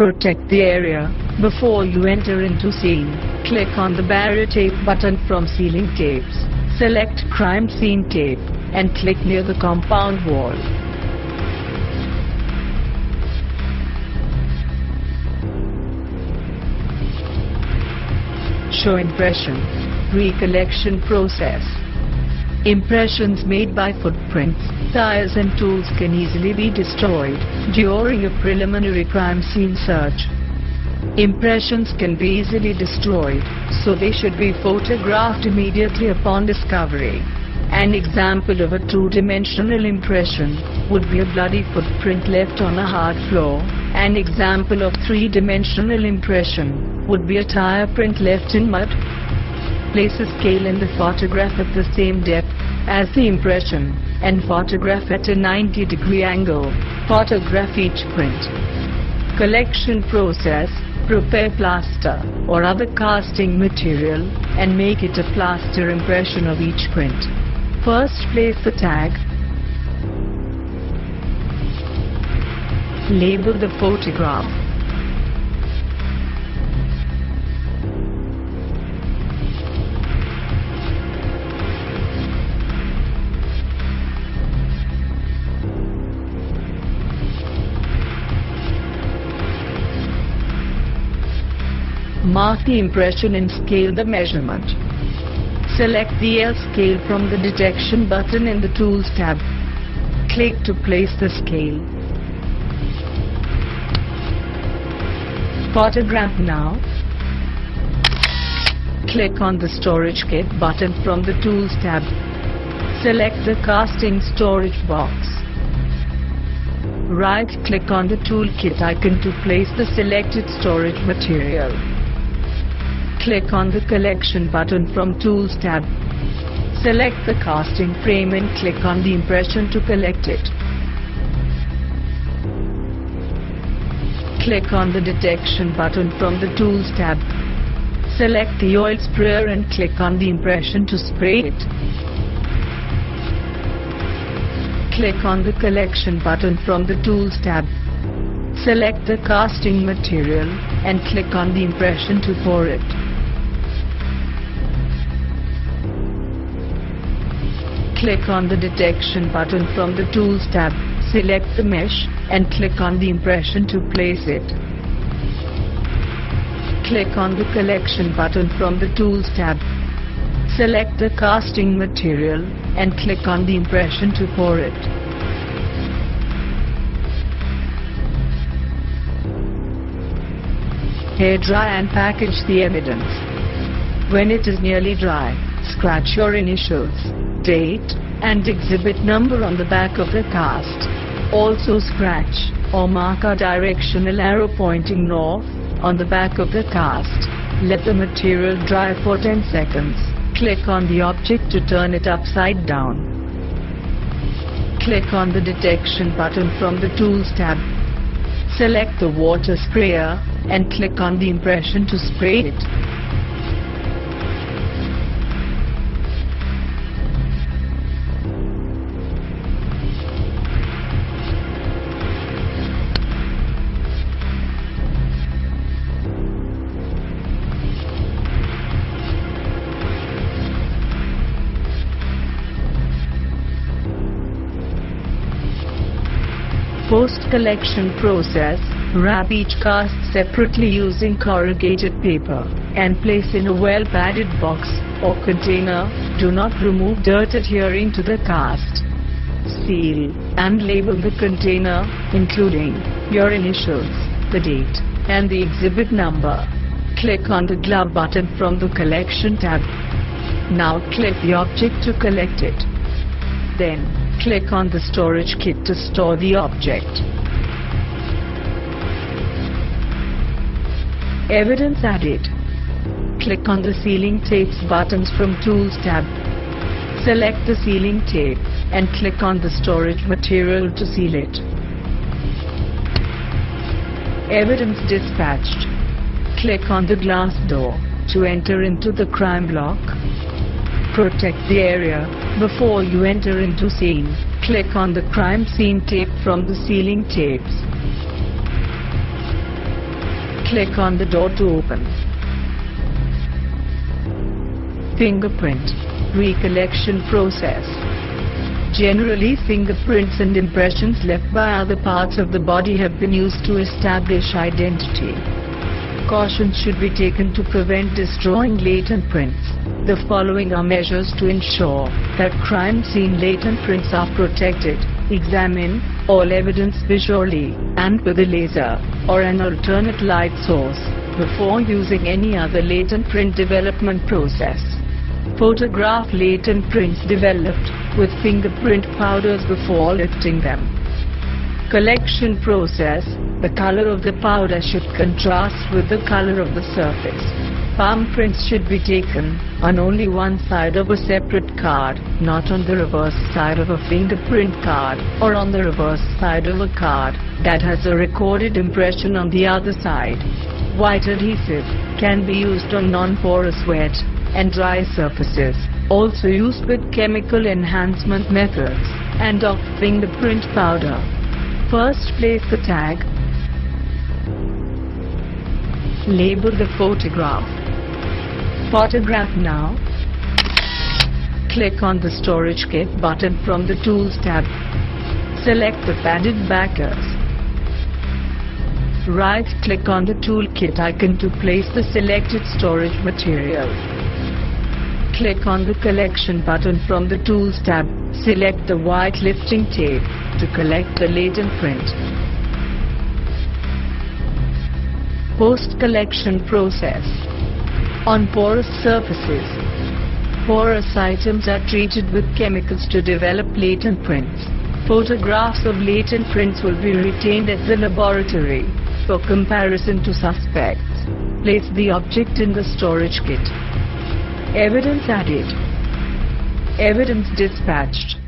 Protect the area before you enter into scene. Click on the barrier tape button from ceiling tapes. Select crime scene tape and click near the compound wall. Show impressions. Recollection process. Impressions made by footprints, tires and tools can easily be destroyed during a preliminary crime scene search. Impressions can be easily destroyed, so they should be photographed immediately upon discovery. An example of a two-dimensional impression would be a bloody footprint left on a hard floor. An example of three-dimensional impression would be a tire print left in mud. Place a scale in the photograph at the same depth as the impression and photograph at a 90-degree angle. Photograph each print. Collection process. Prepare plaster or other casting material and make it a plaster impression of each print. First, place the tag. Label the photograph. Mark the impression and scale the measurement. Select the L scale from the Detection button in the Tools tab. Click to place the scale. Photograph now. Click on the Storage Kit button from the Tools tab. Select the Casting Storage box. Right-click on the Toolkit icon to place the selected storage material. Click on the Collection button from Tools tab. Select the casting frame and click on the impression to collect it. Click on the Detection button from the Tools tab. Select the oil sprayer and click on the impression to spray it. Click on the Collection button from the Tools tab. Select the casting material and click on the impression to pour it. Click on the Detection button from the Tools tab. Select the mesh and click on the impression to place it. Click on the Collection button from the Tools tab. Select the casting material and click on the impression to pour it. Hair dry and package the evidence. When it is nearly dry, scratch your initials, date, and exhibit number on the back of the cast. Also scratch or mark a directional arrow pointing north on the back of the cast. Let the material dry for 10 seconds. Click on the object to turn it upside down. Click on the Detection button from the Tools tab. Select the water sprayer and click on the impression to spray it. Post-collection process. Wrap each cast separately using corrugated paper and place in a well-padded box or container. Do not remove dirt adhering to the cast. Seal and label the container, including your initials, the date, and the exhibit number. Click on the glove button from the Collection tab. Now click the object to collect it. Then, click on the Storage Kit to store the object. Evidence added. Click on the Sealing Tapes buttons from Tools tab. Select the sealing tape and click on the storage material to seal it. Evidence dispatched. Click on the glass door to enter into the crime block. Protect the area before you enter into scene. Click on the crime scene tape from the sealing tapes. Click on the door to open. Fingerprint recollection process. Generally, fingerprints and impressions left by other parts of the body have been used to establish identity. Caution should be taken to prevent destroying latent prints. The following are measures to ensure that crime scene latent prints are protected. Examine all evidence visually and with a laser or an alternate light source before using any other latent print development process. Photograph latent prints developed with fingerprint powders before lifting them. Collection process. The color of the powder should contrast with the color of the surface. Palm prints should be taken on only one side of a separate card, not on the reverse side of a fingerprint card or on the reverse side of a card that has a recorded impression on the other side. White adhesive can be used on non-porous wet and dry surfaces, also used with chemical enhancement methods, and of fingerprint powder. First, place the tag. Label the photograph. Photograph now. Click on the Storage Kit button from the Tools tab. Select the padded backers. Right-click on the toolkit icon to place the selected storage material. Click on the Collection button from the Tools tab. Select the white lifting tape to collect the latent print. Post-collection process. On porous surfaces, porous items are treated with chemicals to develop latent prints. Photographs of latent prints will be retained at the laboratory for comparison to suspects. Place the object in the storage kit. Evidence added. Evidence dispatched.